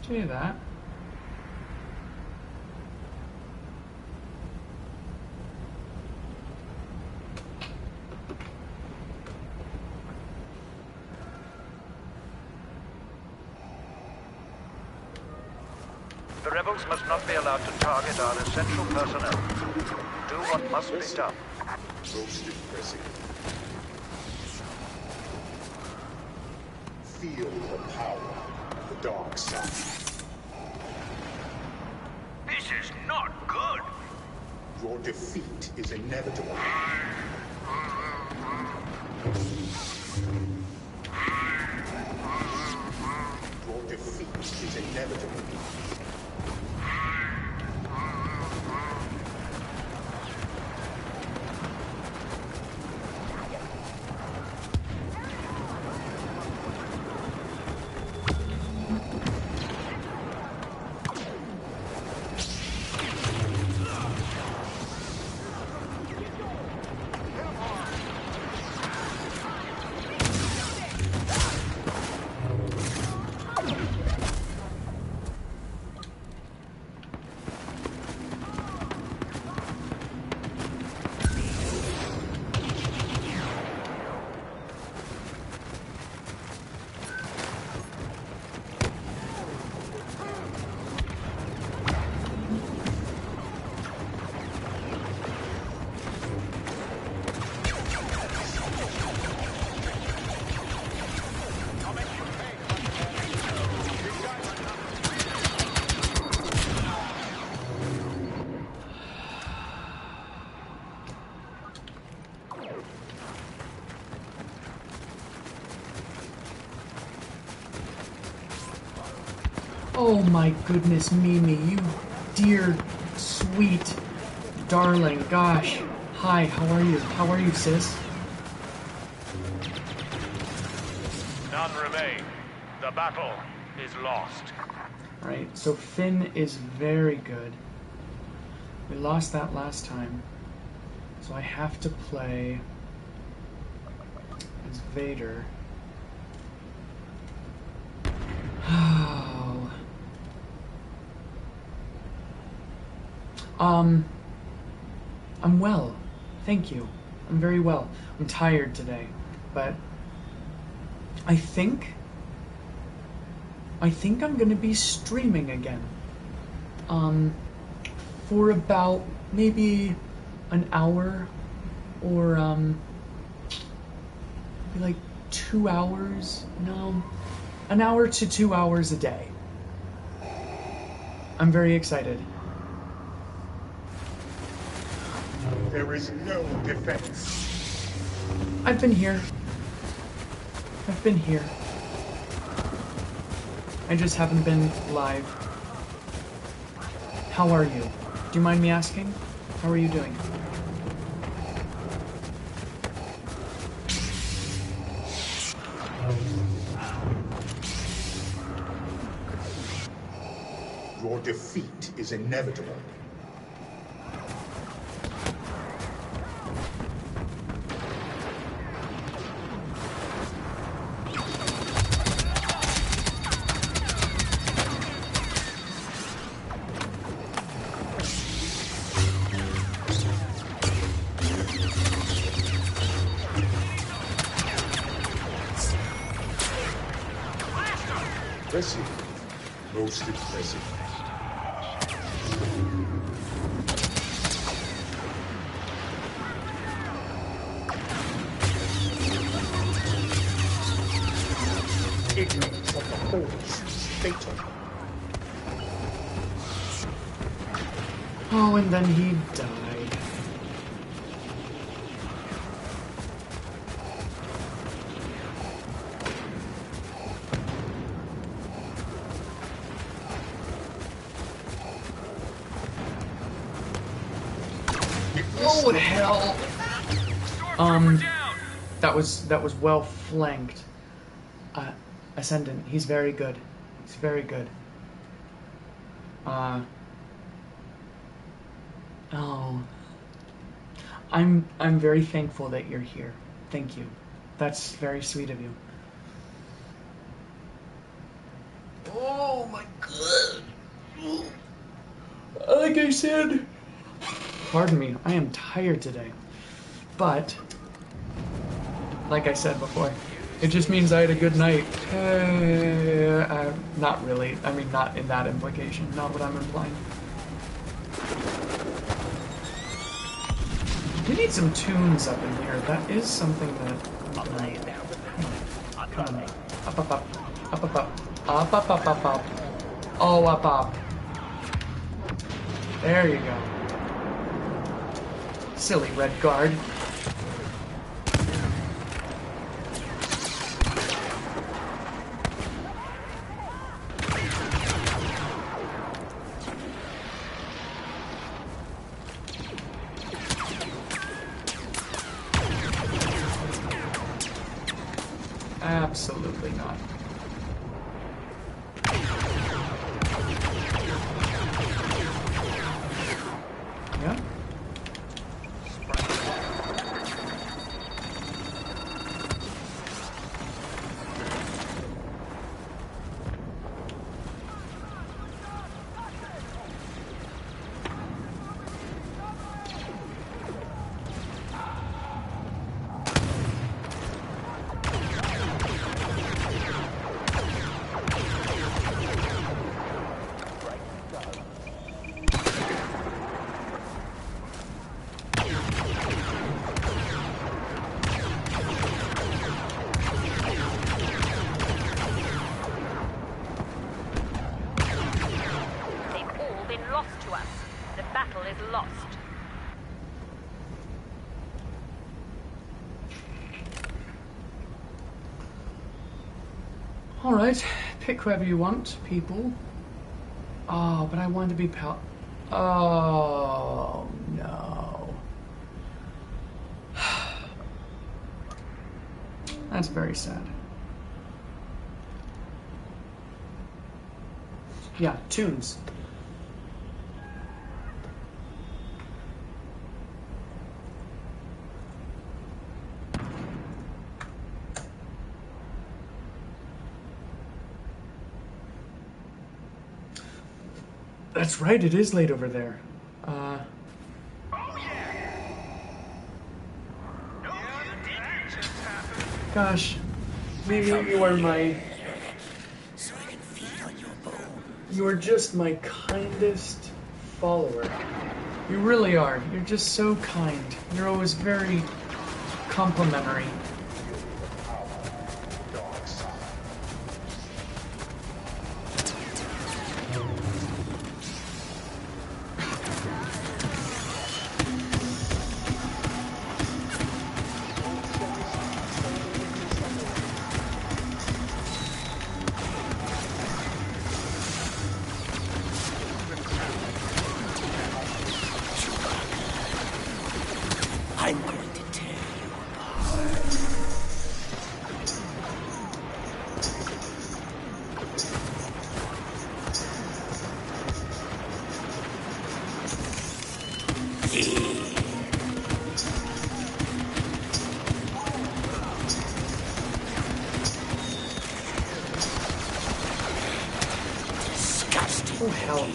say that. The rebels must not be allowed to target our essential personnel. Do what must be done. Most impressive. Feel the power of the dark side. This is not good. Your defeat is inevitable. Your defeat is inevitable. Oh my goodness, Mimi, you dear, sweet, darling, gosh. Hi, how are you? How are you, sis? None remain. The battle is lost. Right, so Finn is very good. We lost that last time. So I have to play as Vader. Oh. I'm well. Thank you. I'm very well. I'm tired today, but I think I'm gonna be streaming again. For about maybe an hour or maybe like 2 hours. No, an hour to 2 hours a day. I'm very excited. There is no defense. I've been here. I've been here. I just haven't been live. How are you? Do you mind me asking? How are you doing? Your defeat is inevitable. Impressive. Most impressive. Ignorance of the Horse is fatal. Oh, and then he died. Oh hell! That was well flanked. Ascendant, he's very good. He's very good. Oh. I'm very thankful that you're here. Thank you. That's very sweet of you. Oh my god. Jason! Pardon me, I am tired today. But, like I said before, it just means I had a good night. Not really. I mean, not in that implication. Not what I'm implying. We need some tunes up in here. That is something that... Come on. Up, up, up. Up, up, up. Up, up, up, up, up. Oh, up, up. There you go. Silly red guard. Absolutely not. Yeah? Alright, pick whoever you want, people. Oh, but I wanted to be Oh, no. That's very sad. Yeah, tunes. That's right, it is late over there. Gosh, maybe you are my... So I can feed on your bone. You are just my kindest follower. You really are. You're just so kind. You're always very complimentary. I'm going to tear you apart. Disgusting. Oh, hell.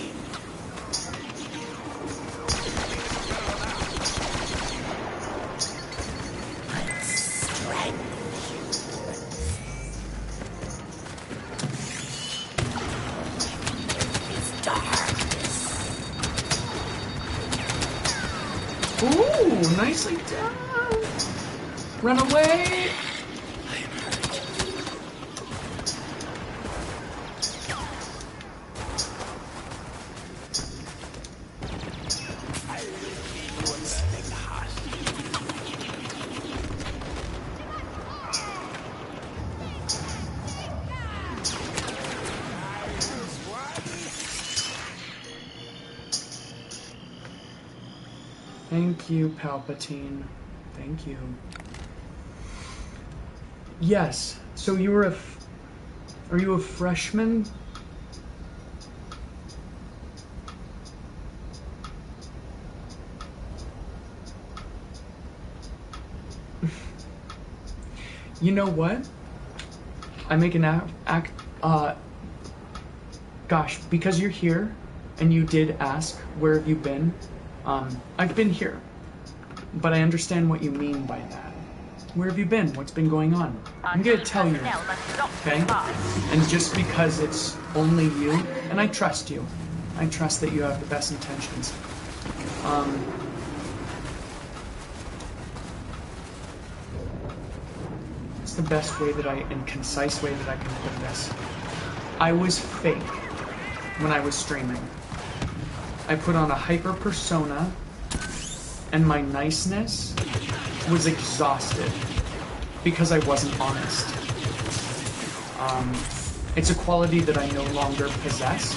Ooh, nicely done. Run away. Thank you, Palpatine. Thank you. Yes. So you were are you a freshman? You know what? I make an gosh, because you're here, and you did ask, where have you been? I've been here, but I understand what you mean by that. Where have you been? What's been going on? I'm gonna tell you, okay? And just because it's only you, and I trust you, I trust that you have the best intentions. It's the best way that and concise way that I can put this. I was fake when I was streaming. I put on a hyper persona, and my niceness was exhausted because I wasn't honest. It's a quality that I no longer possess.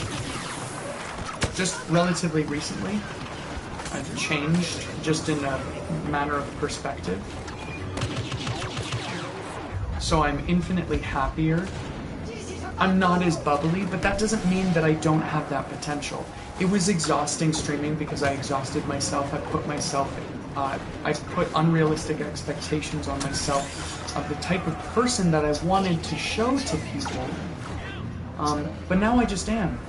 Just relatively recently, I've changed just in a matter of perspective. So I'm infinitely happier. I'm not as bubbly, but that doesn't mean that I don't have that potential. It was exhausting streaming because I exhausted myself. I put unrealistic expectations on myself of the type of person that I wanted to show to people. But now I just am.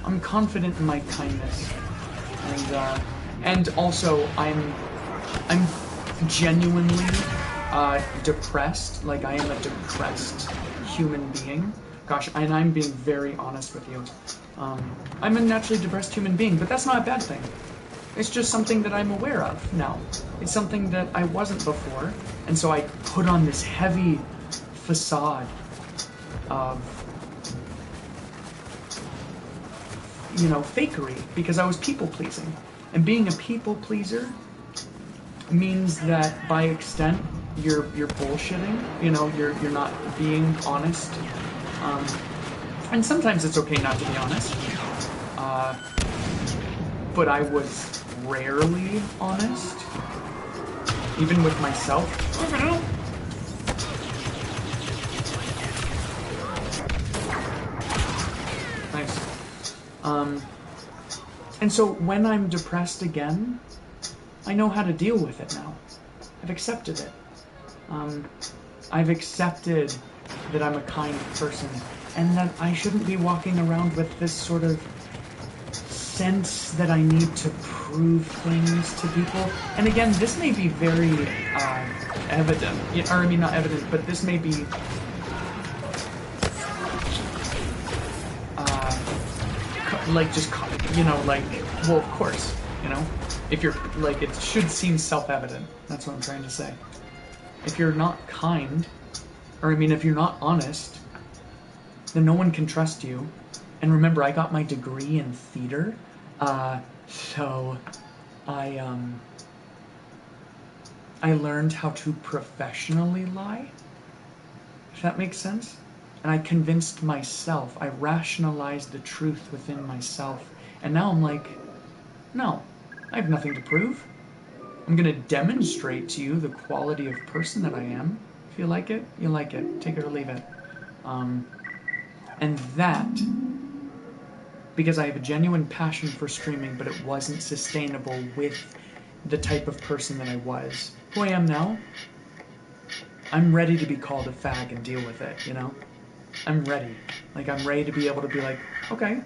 I'm confident in my kindness, and also I'm genuinely depressed. Like, I am a depressed human being. Gosh, and I'm being very honest with you. I'm a naturally depressed human being, but that's not a bad thing. It's just something that I'm aware of now. It's something that I wasn't before, and so I put on this heavy facade of, fakery, because I was people-pleasing. And being a people-pleaser means that, by extent, you're bullshitting. You're not being honest. And sometimes it's okay not to be honest. But I was rarely honest, even with myself. Nice. And so when I'm depressed again, I know how to deal with it now. I've accepted it. I've accepted that I'm a kind person, and that I shouldn't be walking around with this sort of sense that I need to prove things to people. And again, this may be very evident, or I mean not evident, but this may be well, of course, if you're, like, it should seem self-evident. That's what I'm trying to say. If you're not kind, or I mean, if you're not honest, then no one can trust you. And remember, I got my degree in theater, so I learned how to professionally lie, if that makes sense. And I convinced myself, I rationalized the truth within myself, and now I'm like, no, I have nothing to prove. I'm gonna demonstrate to you the quality of person that I am. If you like it, you like it. Take it or leave it. And that, because I have a genuine passion for streaming, but it wasn't sustainable with the type of person that I was. Who I am now, I'm ready to be called a fag and deal with it, I'm ready. Like, I'm ready to be able to be like, okay,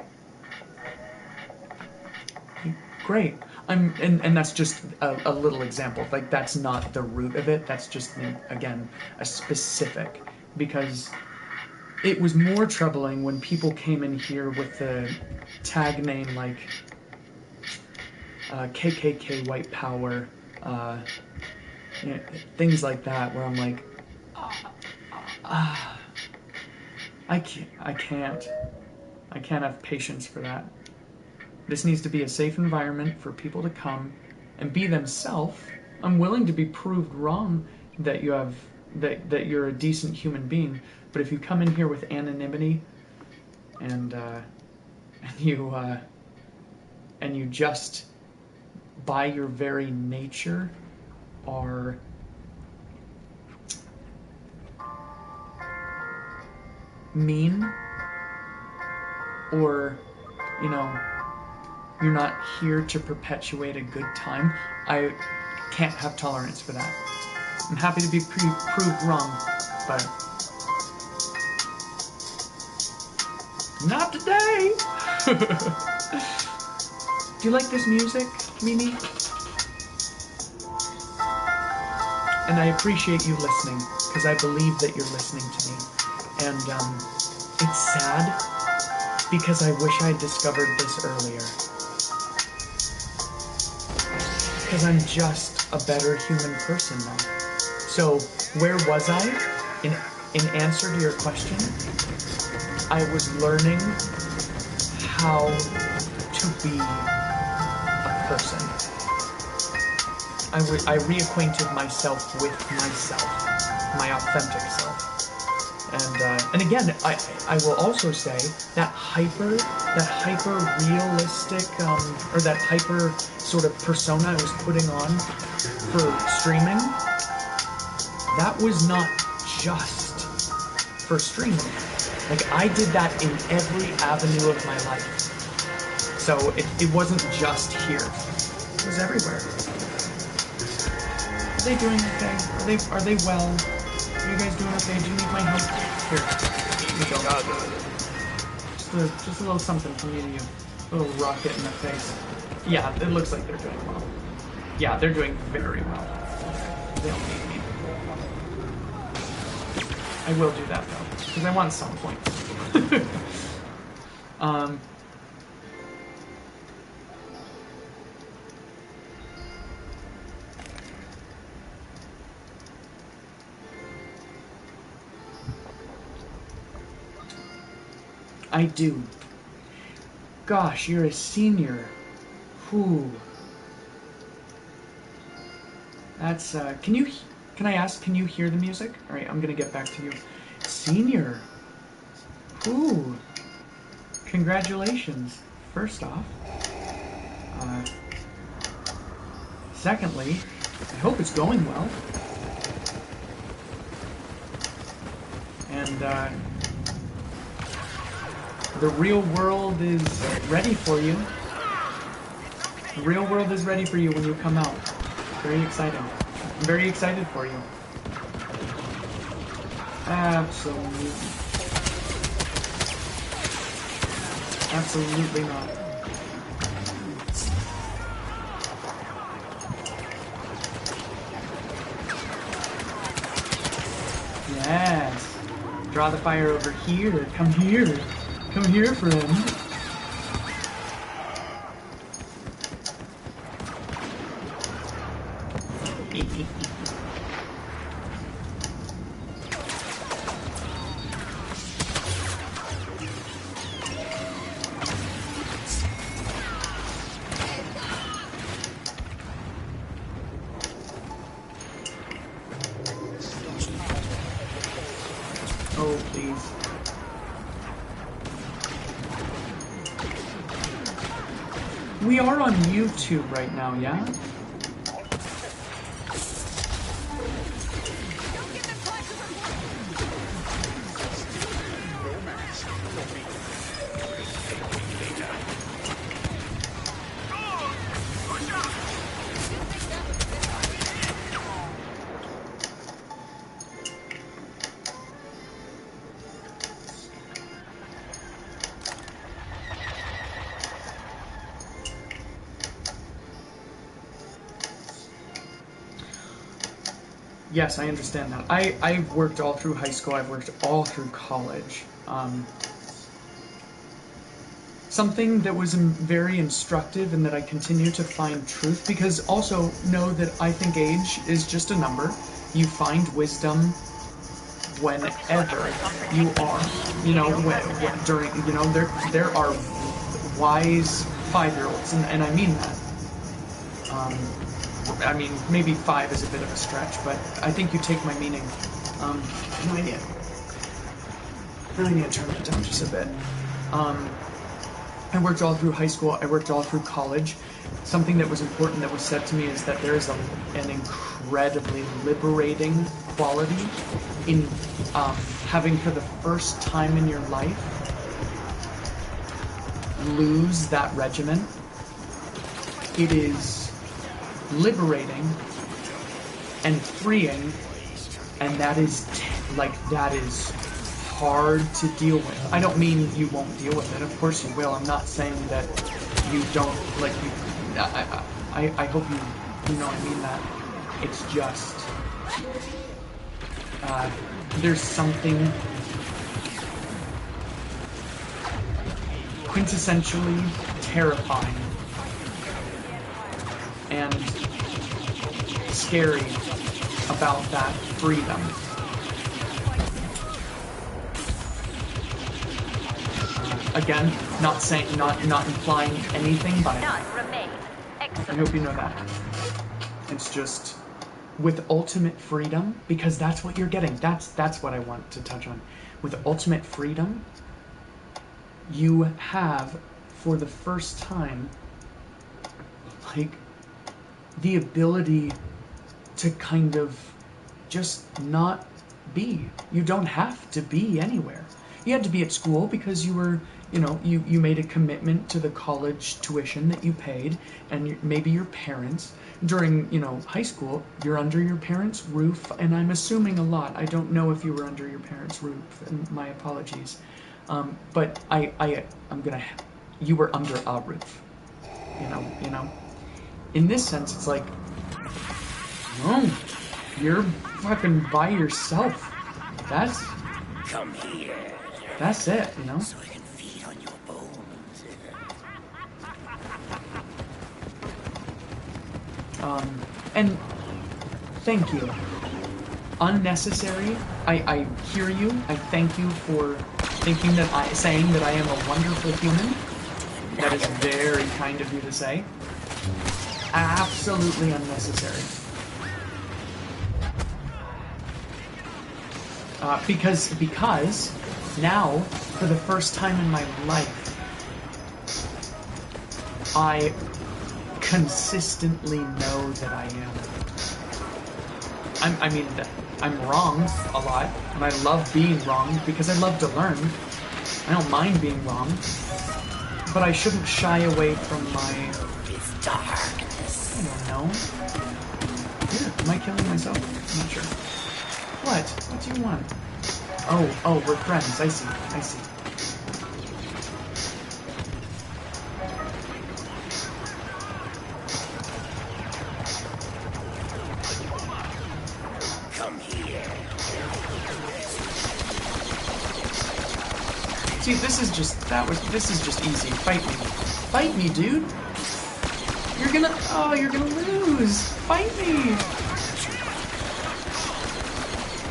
great. And that's just a little example. Like, that's not the root of it. That's just, again, a specific. Because it was more troubling when people came in here with the tag name like KKK White Power, things like that, where I'm like, I can't have patience for that. This needs to be a safe environment for people to come and be themselves. I'm willing to be proved wrong that you have that you're a decent human being, but if you come in here with anonymity and you just by your very nature are mean, or you're not here to perpetuate a good time, I can't have tolerance for that. I'm happy to be proved wrong, but not today. Do you like this music, Mimi? And I appreciate you listening, because I believe that you're listening to me. And it's sad, because I wish I discovered this earlier. Because I'm just a better human person now. So, where was I? In answer to your question, I was learning how to be a person. I reacquainted myself with myself, my authentic self. And again, I will also say that hyper realistic, or that hyper sort of persona I was putting on for streaming, that was not just for streaming. Like, I did that in every avenue of my life. So it wasn't just here. It was everywhere. Are they doing okay? Are they well? Are you guys doing okay? Do you need my help? Here you go. Just a little something from me to you. A little rocket in the face. Yeah, it looks like they're doing well. Yeah, they're doing very well. They don't need me. I will do that though, because I want some points. I do. Gosh, you're a senior. Whew. That's, can I ask, can you hear the music? Alright, I'm gonna get back to you. Senior. Whew. Congratulations, first off. Secondly, I hope it's going well. And, the real world is ready for you. The real world is ready for you when you come out. Very exciting. I'm very excited for you. Absolutely. Absolutely not. Yes. Draw the fire over here. Come here. Come here, friend. Oh, please. We are on YouTube right now, yeah? Yes, I understand that. I've worked all through high school. I've worked all through college. Something that was very instructive and that I continue to find truth, because also know that I think age is just a number. You find wisdom whenever you are. You know, during, you know, there are wise 5-year-olds, and I mean that. I mean, maybe 5 is a bit of a stretch, but I think you take my meaning. Now I need to turn it down just a bit. I worked all through high school. I worked all through college. Something that was important that was said to me is that there is an incredibly liberating quality in having, for the first time in your life, lose that regimen. It is liberating and freeing, and that is that is hard to deal with. I don't mean you won't deal with it. Of course you will. I'm not saying that you don't, like, you, I hope you know I mean that. It's just, there's something quintessentially terrifying and scary about that freedom. Again, not implying anything by it. None remain. I Excellent. hope you know that. It's just with ultimate freedom, because that's what you're getting. That's what I want to touch on. With ultimate freedom, you have, for the first time, like, the ability to kind of just not be. You don't have to be anywhere. You had to be at school because you were, you know, you made a commitment to the college tuition that you paid, and maybe your parents. During, you know, high school, you're under your parents' roof, and I'm assuming a lot. I don't know if you were under your parents' roof, and my apologies. But I'm gonna, you were under a roof, you know? In this sense, it's like, no, you're fucking by yourself. Come here. That's it, you know? So I can feed on your bones. And thank you. Unnecessary. I hear you. I thank you for saying that I am a wonderful human. That is very kind of you to say. Absolutely unnecessary. Because now, for the first time in my life, I consistently know that I am. I mean, I'm wrong a lot, and I love being wrong because I love to learn. I don't mind being wrong, but I shouldn't shy away from my... Darkness. I don't know. Yeah, am I killing myself? I'm not sure. What? What do you want? Oh, we're friends. I see. Come here. See, this is just easy. Fight me, dude. You're gonna lose. Fight me.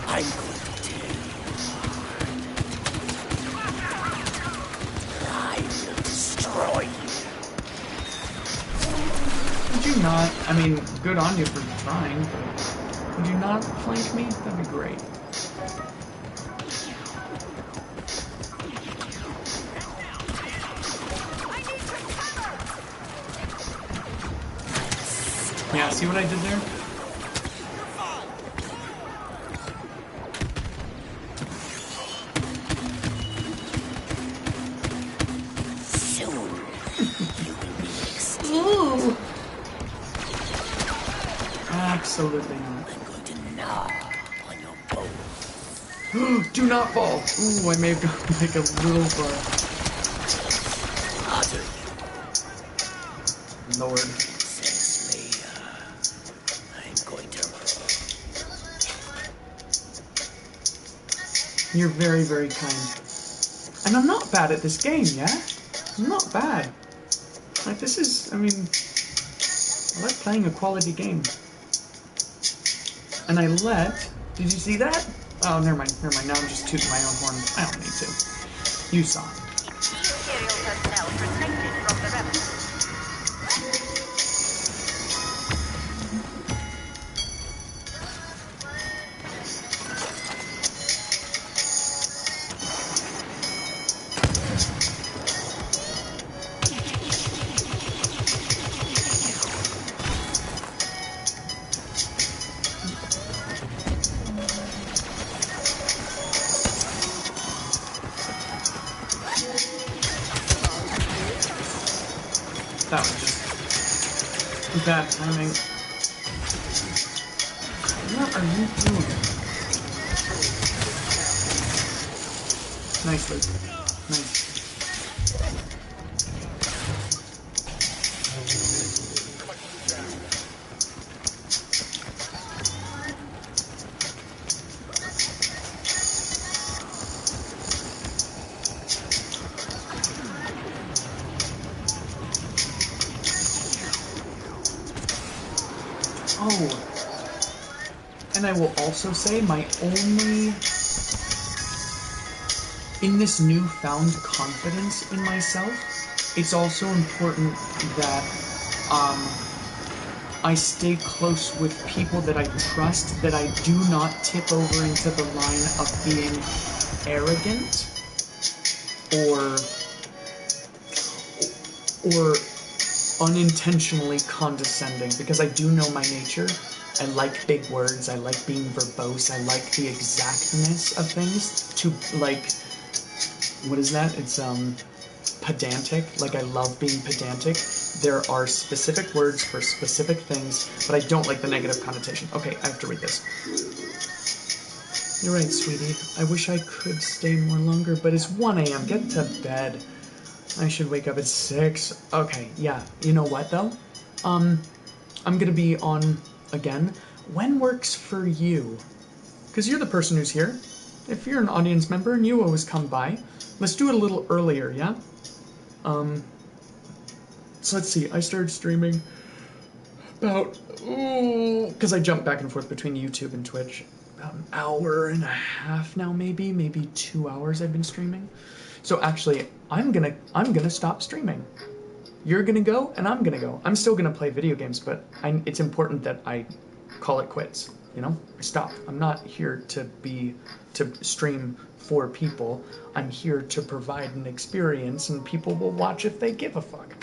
I'm going to tear you apart. I will destroy you. Would you not? I mean, good on you for trying, but would you not flank me? That'd be great. Yeah, see what I did there? Soon, you will be extinct. Ooh. Absolutely not. I'm going to gnaw on your bones. Do not fall! Ooh, I may have gone like a little far. Utter you, Lord. says Leia. I'm going to... You're very, very kind. And I'm not bad at this game, yeah? I'm not bad. Like, this is, I mean... I like playing a quality game. And I let... Did you see that? Oh, never mind. Now I'm just tooting my own horn. I don't need to. You saw. Imperial personnel protected from the rebels. That was just bad timing. What are you doing? Nice, Luke. Nice. And I will also say my only... In this newfound confidence in myself, it's also important that I stay close with people that I trust, that I do not tip over into the line of being arrogant or unintentionally condescending, because I do know my nature. I like big words, I like being verbose, I like the exactness of things, to like, what is that? It's pedantic. Like, I love being pedantic. There are specific words for specific things, but I don't like the negative connotation. Okay, I have to read this. You're right, sweetie. I wish I could stay more longer, but it's 1 a.m. Get to bed. I should wake up at 6. Okay, yeah. You know what, though? I'm gonna be on again. When works for you? Because you're the person who's here. If you're an audience member and you always come by, let's do it a little earlier, yeah? So let's see, I started streaming about, because I jump back and forth between YouTube and Twitch, about an hour and a half now, maybe 2 hours I've been streaming. So actually, I'm gonna stop streaming. You're gonna go, and I'm gonna go. I'm still gonna play video games, but it's important that I call it quits, you know? I stop. I'm not here to stream for people. I'm here to provide an experience, and people will watch if they give a fuck.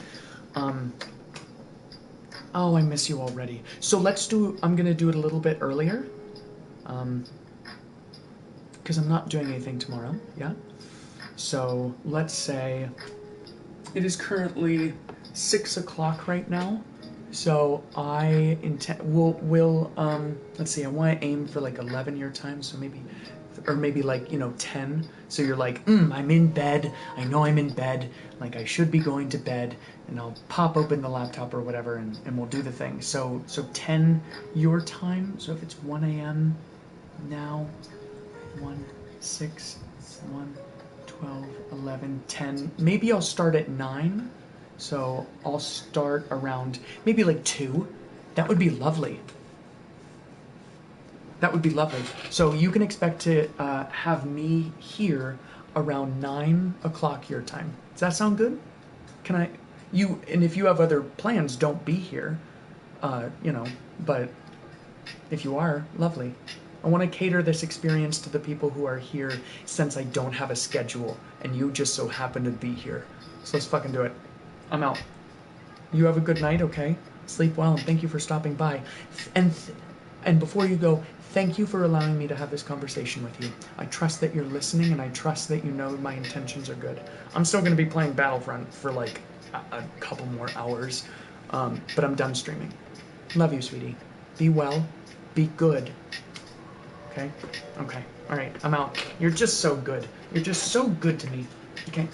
Oh, I miss you already. So I'm gonna do it a little bit earlier. Because I'm not doing anything tomorrow, yeah? So let's say it is currently 6 o'clock right now. So I intend, let's see, I want to aim for like 11 your time, so maybe like, 10. So you're like, I'm in bed. I know I'm in bed. Like, I should be going to bed, and I'll pop open the laptop or whatever, and we'll do the thing. So 10 your time. So if it's 1 a.m. now, 1, 6, 1, 12, 11, 10. Maybe I'll start at 9. So I'll start around maybe like 2. That would be lovely. That would be lovely. So you can expect to have me here around 9 o'clock your time. Does that sound good? And if you have other plans, don't be here. But if you are, lovely. I want to cater this experience to the people who are here, since I don't have a schedule and you just so happen to be here. So let's fucking do it. I'm out. You have a good night, okay? Sleep well, and thank you for stopping by. And before you go, thank you for allowing me to have this conversation with you. I trust that you're listening, and I trust that you know my intentions are good. I'm still going to be playing Battlefront for like a couple more hours, but I'm done streaming. Love you, sweetie. Be well. Be good. Okay? Okay. All right. I'm out. You're just so good. You're just so good to me. Okay?